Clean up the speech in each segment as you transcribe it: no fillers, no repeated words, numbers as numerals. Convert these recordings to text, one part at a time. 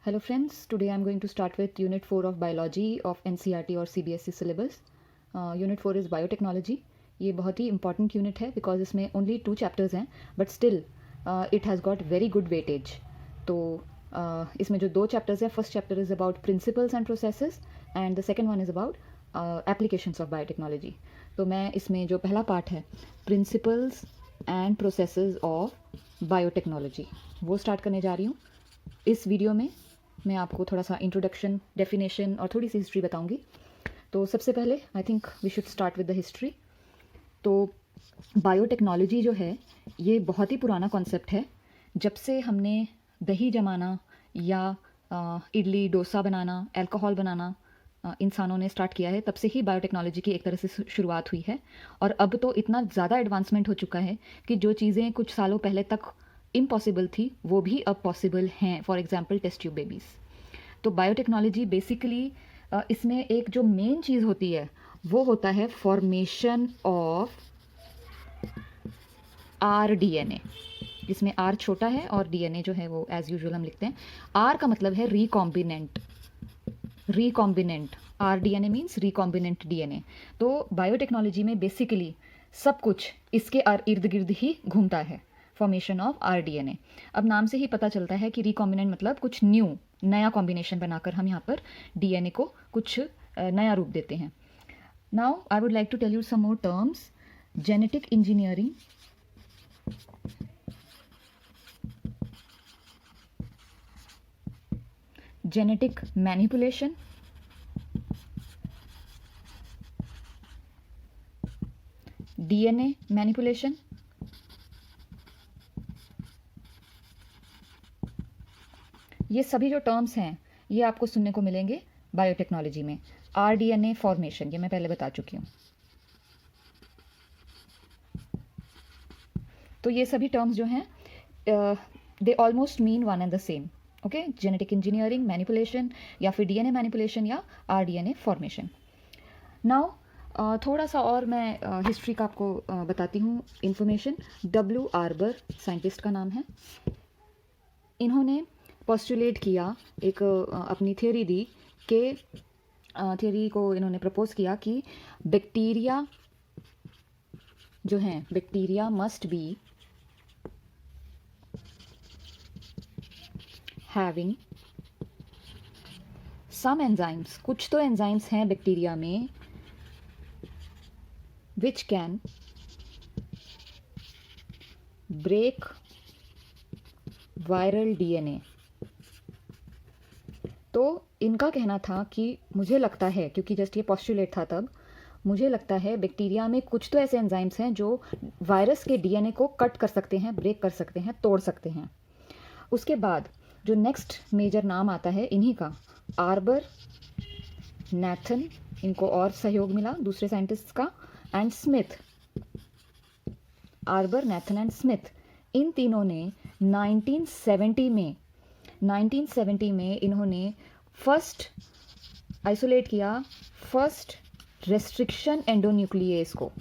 Hello friends, today I'm going to start with Unit 4 of Biology of NCERT और CBSE syllabus. Unit 4 is Biotechnology. ये बहुत ही important unit है because इसमें only 2 chapters हैं but still it has got very good weightage. तो इसमें जो 2 chapters हैं, first chapter is about principles and processes and the second one is about applications of biotechnology. तो मैं इसमें जो पहला पार्ट है principles and processes of biotechnology वो स्टार्ट करने जा रही हूँ. इस वीडियो में मैं आपको थोड़ा सा इंट्रोडक्शन, डेफिनेशन और थोड़ी सी हिस्ट्री बताऊंगी. तो सबसे पहले I think we should start with the history. तो बायोटेक्नोलॉजी जो है ये बहुत ही पुराना कॉन्सेप्ट है. जब से हमने दही जमाना या इडली डोसा बनाना, अल्कोहल बनाना इंसानों ने स्टार्ट किया है, तब से ही बायोटेक्नोलॉजी की एक तरह से शुरुआत हुई है. और अब तो इतना ज़्यादा एडवांसमेंट हो चुका है कि जो चीज़ें कुछ सालों पहले तक इम्पॉसिबल थी वो भी अब पॉसिबल हैं. For example test tube babies. तो बायोटेक्नोलॉजी बेसिकली इसमें एक जो मेन चीज़ होती है वो होता है फॉर्मेशन ऑफ आर डीएनए. जिसमें आर छोटा है और डीएनए जो है वो एज यूजुअल हम लिखते हैं. आर का मतलब है recombinant. R DNA means recombinant DNA. तो बायोटेक्नोलॉजी में बेसिकली सब कुछ इसके इर्द गिर्द ही घूमता है. Formation of R DNA. अब नाम से ही पता चलता है कि रिकॉम्बिनेंट मतलब कुछ नया कॉम्बिनेशन बनाकर हम यहाँ पर डीएनए को कुछ नया रूप देते हैं. Now I would like to tell you some more terms. Genetic engineering, genetic manipulation, DNA manipulation, ये सभी जो टर्म्स हैं ये आपको सुनने को मिलेंगे बायोटेक्नोलॉजी में. आरडीएनए फॉर्मेशन ये मैं पहले बता चुकी हूँ. तो ये सभी टर्म्स जो हैं they almost mean one and the same. Okay, genetic engineering, manipulation या फिर डीएनए मैनिपुलेशन या आरडीएनए फॉर्मेशन. नाउ थोड़ा सा और मैं हिस्ट्री का आपको बताती हूँ इन्फॉर्मेशन. डब्ल्यू आर्बर साइंटिस्ट का नाम है. इन्होंने पोस्टुलेट किया, एक अपनी थियोरी दी कि थियोरी को इन्होंने प्रपोज किया कि बैक्टीरिया जो हैं, bacteria must be having some enzymes. कुछ तो एंजाइम्स हैं बैक्टीरिया में which can break viral DNA. तो इनका कहना था कि मुझे लगता है, क्योंकि जस्ट ये पोस्टुलेट था तब, मुझे लगता है बैक्टीरिया में कुछ तो ऐसे एंजाइम्स हैं जो वायरस के डीएनए को कट कर सकते हैं, ब्रेक कर सकते हैं, तोड़ सकते हैं. उसके बाद जो नेक्स्ट मेजर नाम आता है इन्हीं का, आर्बर, नैथन, इनको और सहयोग मिला दूसरे साइंटिस्ट का, and Smith. Arber, Nathan and Smith, इन तीनों ने 1970 में इन्होंने फर्स्ट आइसोलेट किया फर्स्ट रेस्ट्रिक्शन एंडोन्यूक्लिएज को.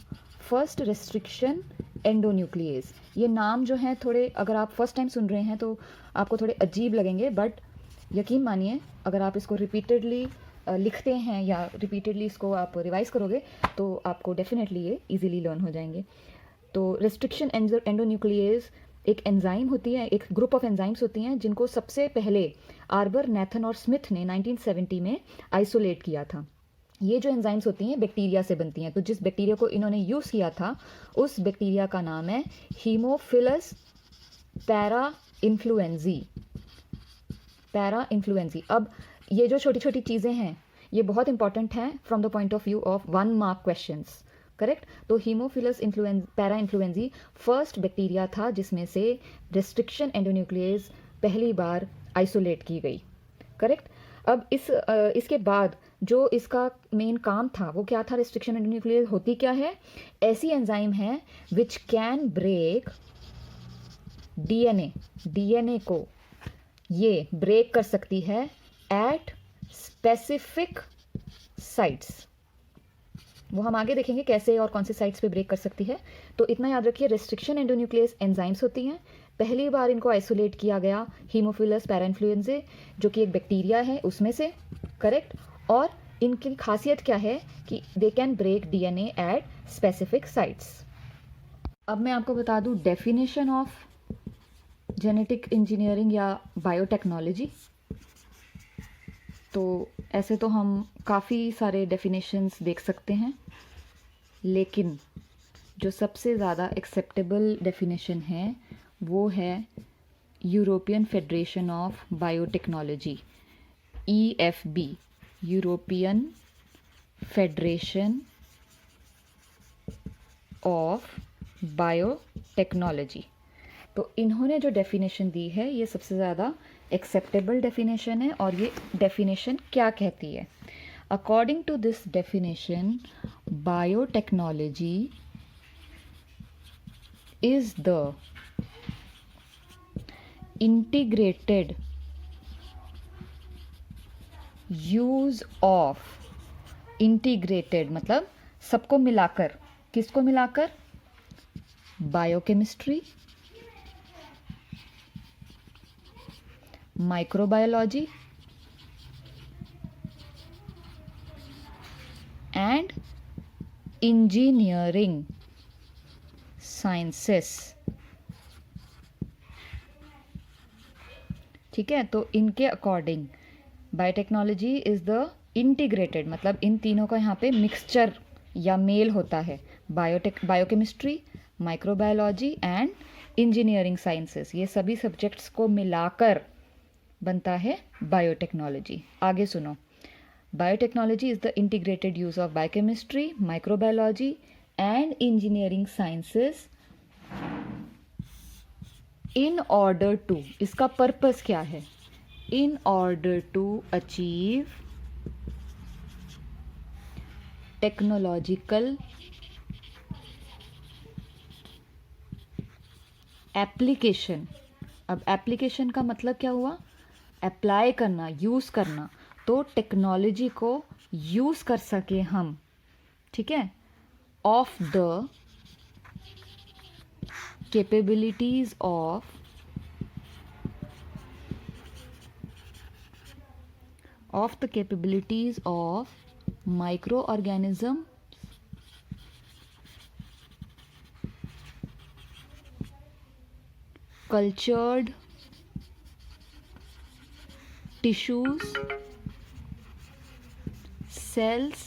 First restriction endonuclease. ये नाम जो हैं थोड़े, अगर आप फर्स्ट टाइम सुन रहे हैं तो आपको थोड़े अजीब लगेंगे, बट यकीन मानिए अगर आप इसको रिपीटेडली लिखते हैं या रिपीटेडली इसको आप रिवाइज करोगे तो आपको डेफिनेटली ये इजीली लर्न हो जाएंगे. तो रेस्ट्रिक्शन एंडोन्यूक्लिएज एक एंजाइम होती है, एक ग्रुप ऑफ एंजाइम्स होती हैं जिनको सबसे पहले आर्बर, नैथन और स्मिथ ने 1970 में आइसोलेट किया था. ये जो एंजाइम्स होती हैं बैक्टीरिया से बनती हैं. तो जिस बैक्टीरिया को इन्होंने यूज़ किया था उस बैक्टीरिया का नाम है हीमोफिलस पैरा इन्फ्लुएंजी. अब ये जो छोटी छोटी चीज़ें हैं ये बहुत इंपॉर्टेंट हैं from the point of view of 1 mark questions. Correct. तो Haemophilus para influenzae first bacteria था जिसमें से रेस्ट्रिक्शन एंडोन्यूक्लिएज पहली बार आइसोलेट की गई. करेक्ट. अब इसके बाद जो इसका मेन काम था वो क्या था? रेस्ट्रिक्शन एंडोन्यूक्लिएज होती क्या है? ऐसी एंजाइम है विच कैन ब्रेक डीएनए को ये ब्रेक कर सकती है एट स्पेसिफिक साइट्स. वो हम आगे देखेंगे कैसे और कौन से साइट्स पे ब्रेक कर सकती है. तो इतना याद रखिए, रेस्ट्रिक्शन एंडोन्यूक्लिएज एंजाइम्स होती हैं पहली बार इनको आइसोलेट किया गया हीमोफिलस पैराइन्फ्लुएंजाe जो कि एक बैक्टीरिया है उसमें से, करेक्ट। और इनकी खासियत क्या है कि they can break DNA at specific sites. अब मैं आपको बता दूं डेफिनेशन ऑफ जेनेटिक इंजीनियरिंग या बायोटेक्नोलॉजी। तो ऐसे तो हम काफ़ी सारे डेफिनेशंस देख सकते हैं, लेकिन जो सबसे ज़्यादा एक्सेप्टेबल डेफिनेशन है वो है European federation of biotechnology, EFB, European federation of biotechnology. तो इन्होंने जो डेफिनेशन दी है ये सबसे ज़्यादा एक्सेप्टेबल डेफिनेशन है। और ये डेफिनेशन क्या कहती है? According to this definition, biotechnology is the integrated use of, integrated मतलब सबको मिलाकर, किसको मिलाकर? Biochemistry, microbiology and engineering sciences. ठीक है, तो इनके according biotechnology is the integrated, मतलब इन तीनों का यहाँ पे मिक्सचर या मेल होता है, biochemistry, microbiology and engineering sciences. ये सभी सब्जेक्ट्स को मिलाकर बनता है बायोटेक्नोलॉजी। आगे सुनो, biotechnology is the integrated use of biochemistry, microbiology and engineering sciences in order to, इसका पर्पस क्या है? In order to achieve technological application। अब एप्लीकेशन का मतलब क्या हुआ? अप्लाई करना, यूज़ करना। तो टेक्नोलॉजी को यूज़ कर सके हम, ठीक है, of the capabilities of microorganism, cultured tissues, cells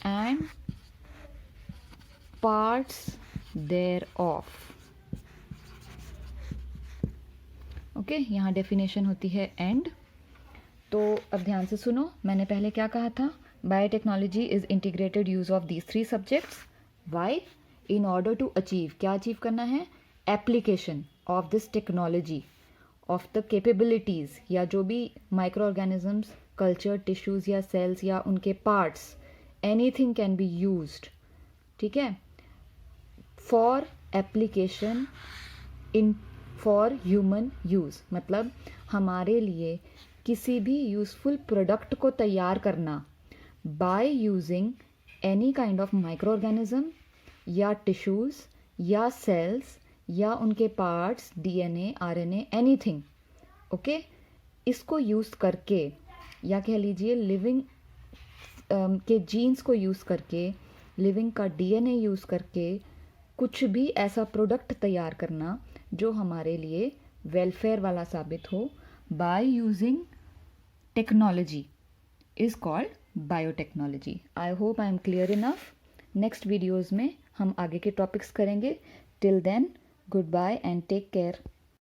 and parts thereof। Okay, यहाँ डेफिनेशन होती है एंड। तो अब ध्यान से सुनो, मैंने पहले क्या कहा था? Biotechnology is integrated use of these 3 subjects. Why? In order to achieve, क्या अचीव करना है? Application of this technology, of the capabilities, या जो भी माइक्रो ऑर्गेनिजम्स, कल्चर टिश्यूज़ या सेल्स या उनके parts, anything can be used, ठीक है, for application in for human use. मतलब हमारे लिए किसी भी यूज़फुल प्रोडक्ट को तैयार करना by using any kind of micro organism या टिश्यूज़ या सेल्स या उनके parts, DNA, RNA, anything, okay, इसको यूज़ करके, या कह लीजिए लिविंग के जीन्स को यूज़ करके, लिविंग का डीएनए यूज़ करके कुछ भी ऐसा प्रोडक्ट तैयार करना जो हमारे लिए वेलफेयर वाला साबित हो, by using technology is called biotechnology. I hope I am clear enough. Next videos में हम आगे के टॉपिक्स करेंगे। Till then, goodbye and take care.